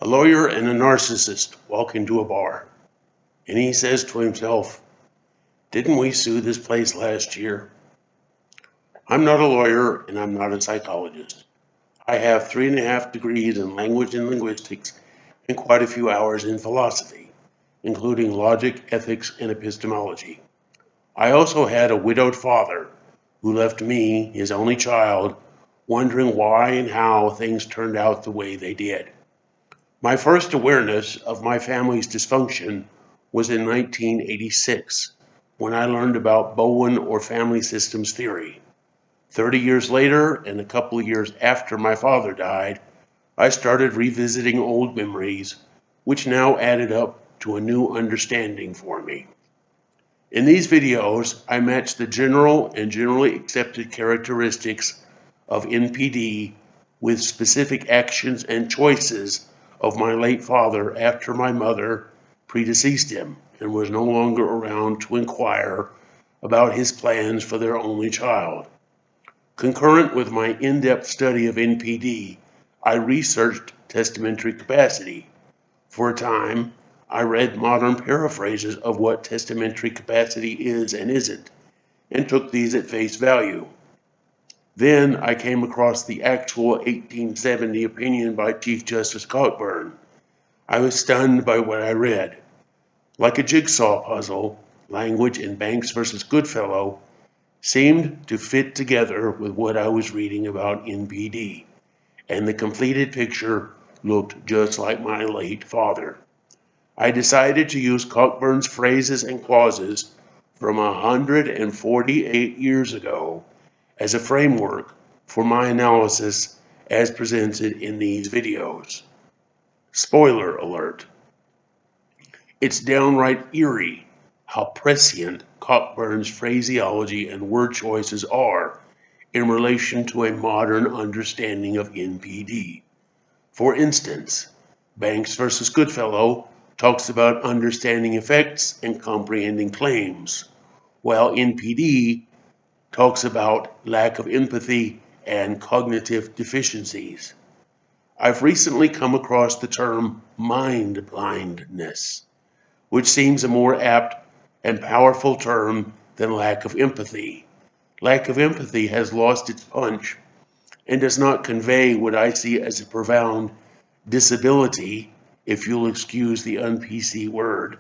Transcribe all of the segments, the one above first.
A lawyer and a narcissist walk into a bar, and he says to himself, "Didn't we sue this place last year?" I'm not a lawyer and I'm not a psychologist. I have 3.5 degrees in language and linguistics and quite a few hours in philosophy, including logic, ethics, and epistemology. I also had a widowed father who left me, his only child, wondering why and how things turned out the way they did. My first awareness of my family's dysfunction was in 1986, when I learned about Bowen or family systems theory. 30 years later, and a couple of years after my father died, I started revisiting old memories, which now added up to a new understanding for me. In these videos, I match the general and generally accepted characteristics of NPD with specific actions and choices of my late father after my mother predeceased him and was no longer around to inquire about his plans for their only child. Concurrent with my in-depth study of NPD, I researched testamentary capacity. For a time, I read modern paraphrases of what testamentary capacity is and isn't, and took these at face value. Then I came across the actual 1870 opinion by Chief Justice Cockburn. I was stunned by what I read. Like a jigsaw puzzle, language in Banks versus Goodfellow seemed to fit together with what I was reading about NPD, and the completed picture looked just like my late father. I decided to use Cockburn's phrases and clauses from 148 years ago as a framework for my analysis as presented in these videos. Spoiler alert. It's downright eerie how prescient Cockburn's phraseology and word choices are in relation to a modern understanding of NPD. For instance, Banks versus Goodfellow talks about understanding effects and comprehending claims, while NPD talks about lack of empathy and cognitive deficiencies. I've recently come across the term mind blindness, which seems a more apt and powerful term than lack of empathy. Lack of empathy has lost its punch and does not convey what I see as a profound disability, if you'll excuse the un-PC word,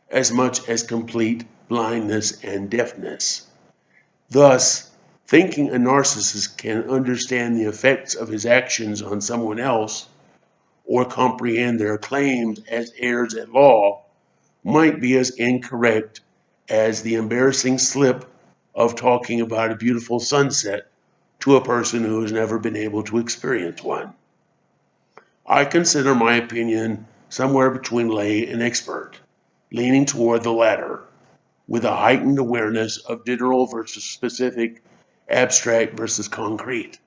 as much as complete blindness and deafness. Thus, thinking a narcissist can understand the effects of his actions on someone else or comprehend their claims as heirs at law might be as incorrect as the embarrassing slip of talking about a beautiful sunset to a person who has never been able to experience one. I consider my opinion somewhere between lay and expert, leaning toward the latter, with a heightened awareness of general versus specific, abstract versus concrete.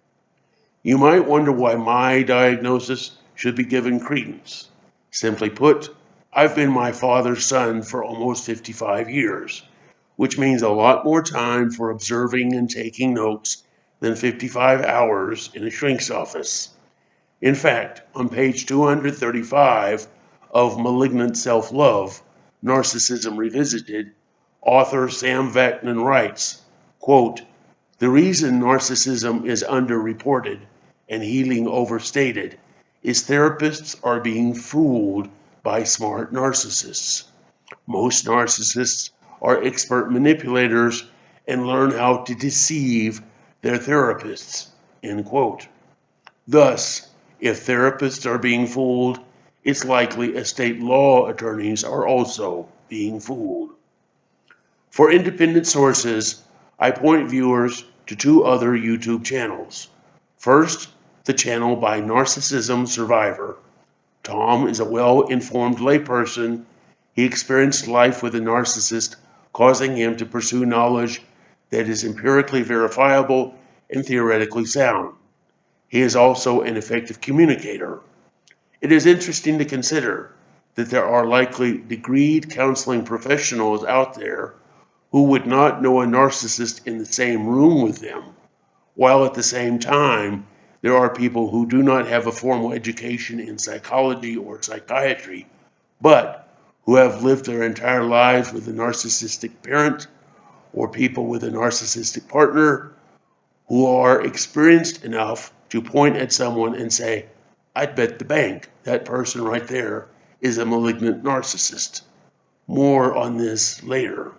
You might wonder why my diagnosis should be given credence. Simply put, I've been my father's son for almost 55 years, which means a lot more time for observing and taking notes than 55 hours in a shrink's office. In fact, on page 235 of Malignant Self-Love, Narcissism Revisited, author Sam Vaknin writes, quote, "The reason narcissism is underreported and healing overstated is therapists are being fooled by smart narcissists. Most narcissists are expert manipulators and learn how to deceive their therapists," end quote. Thus, if therapists are being fooled, it's likely estate law attorneys are also being fooled. For independent sources, I point viewers to 2 other YouTube channels. First, the channel by Narcissism Survivor. Tom is a well-informed layperson. He experienced life with a narcissist, causing him to pursue knowledge that is empirically verifiable and theoretically sound. He is also an effective communicator. It is interesting to consider that there are likely degreed counseling professionals out there who would not know a narcissist in the same room with them, while at the same time there are people who do not have a formal education in psychology or psychiatry, but who have lived their entire lives with a narcissistic parent or people with a narcissistic partner who are experienced enough to point at someone and say, I'd bet the bank that person right there is a malignant narcissist. More on this later.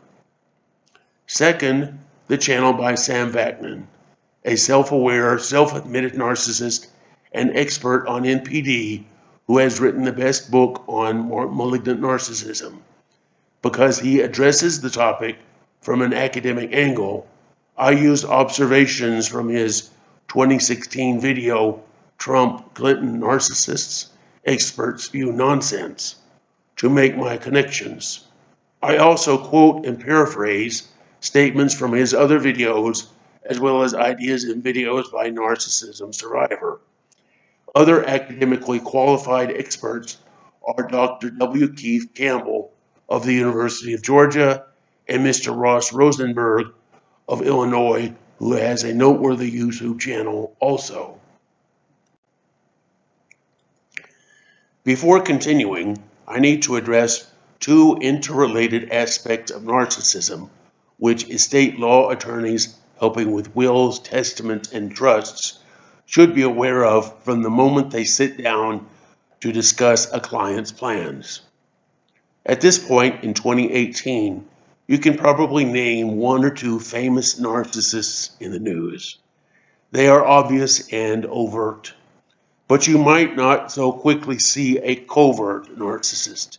Second, the channel by Sam Vaknin, a self-aware, self-admitted narcissist and expert on NPD who has written the best book on malignant narcissism. Because he addresses the topic from an academic angle, I used observations from his 2016 video, Trump, Clinton, Narcissists, Experts View Nonsense, to make my connections. I also quote and paraphrase statements from his other videos, as well as ideas in videos by Narcissism Survivor. Other academically qualified experts are Dr. W. Keith Campbell of the University of Georgia and Mr. Ross Rosenberg of Illinois, who has a noteworthy YouTube channel also. Before continuing, I need to address two interrelated aspects of narcissism, which estate law attorneys helping with wills, testaments, and trusts should be aware of from the moment they sit down to discuss a client's plans. At this point in 2018, you can probably name one or two famous narcissists in the news. They are obvious and overt, but you might not so quickly see a covert narcissist.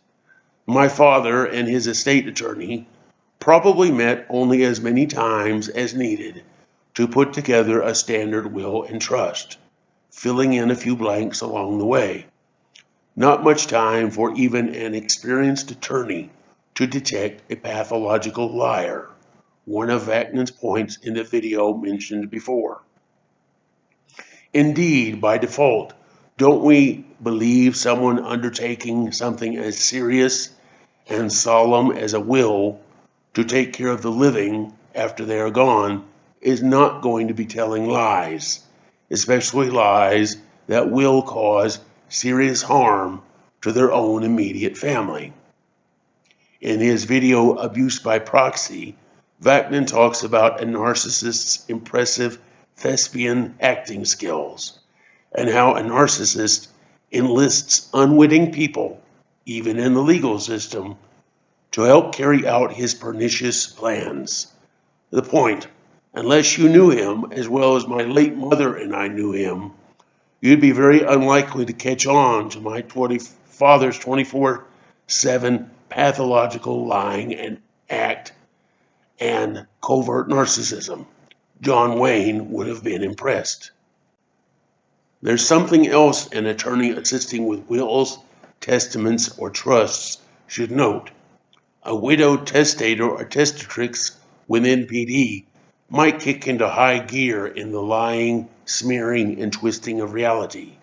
My father and his estate attorney probably met only as many times as needed to put together a standard will and trust, filling in a few blanks along the way. Not much time for even an experienced attorney to detect a pathological liar, one of Vaknin's points in the video mentioned before. Indeed, by default, don't we believe someone undertaking something as serious and solemn as a will to take care of the living after they are gone is not going to be telling lies, especially lies that will cause serious harm to their own immediate family. In his video, Abuse by Proxy, Vaknin talks about a narcissist's impressive thespian acting skills and how a narcissist enlists unwitting people, even in the legal system, to help carry out his pernicious plans. The point, unless you knew him as well as my late mother and I knew him, you'd be very unlikely to catch on to my father's 24/7 pathological lying and act and covert narcissism. John Wayne would have been impressed. There's something else an attorney assisting with wills, testaments, or trusts should note. A widowed testator or testatrix with NPD might kick into high gear in the lying, smearing, and twisting of reality.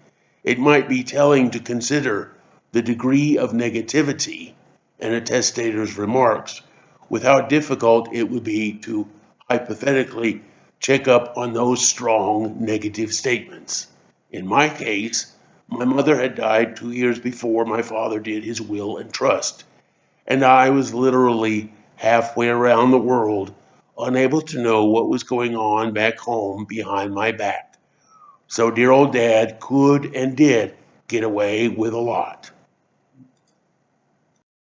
It might be telling to consider the degree of negativity in a testator's remarks, with how difficult it would be to hypothetically check up on those strong negative statements. In my case, my mother had died 2 years before my father did his will and trust, and I was literally halfway around the world, unable to know what was going on back home behind my back. So dear old Dad could and did get away with a lot.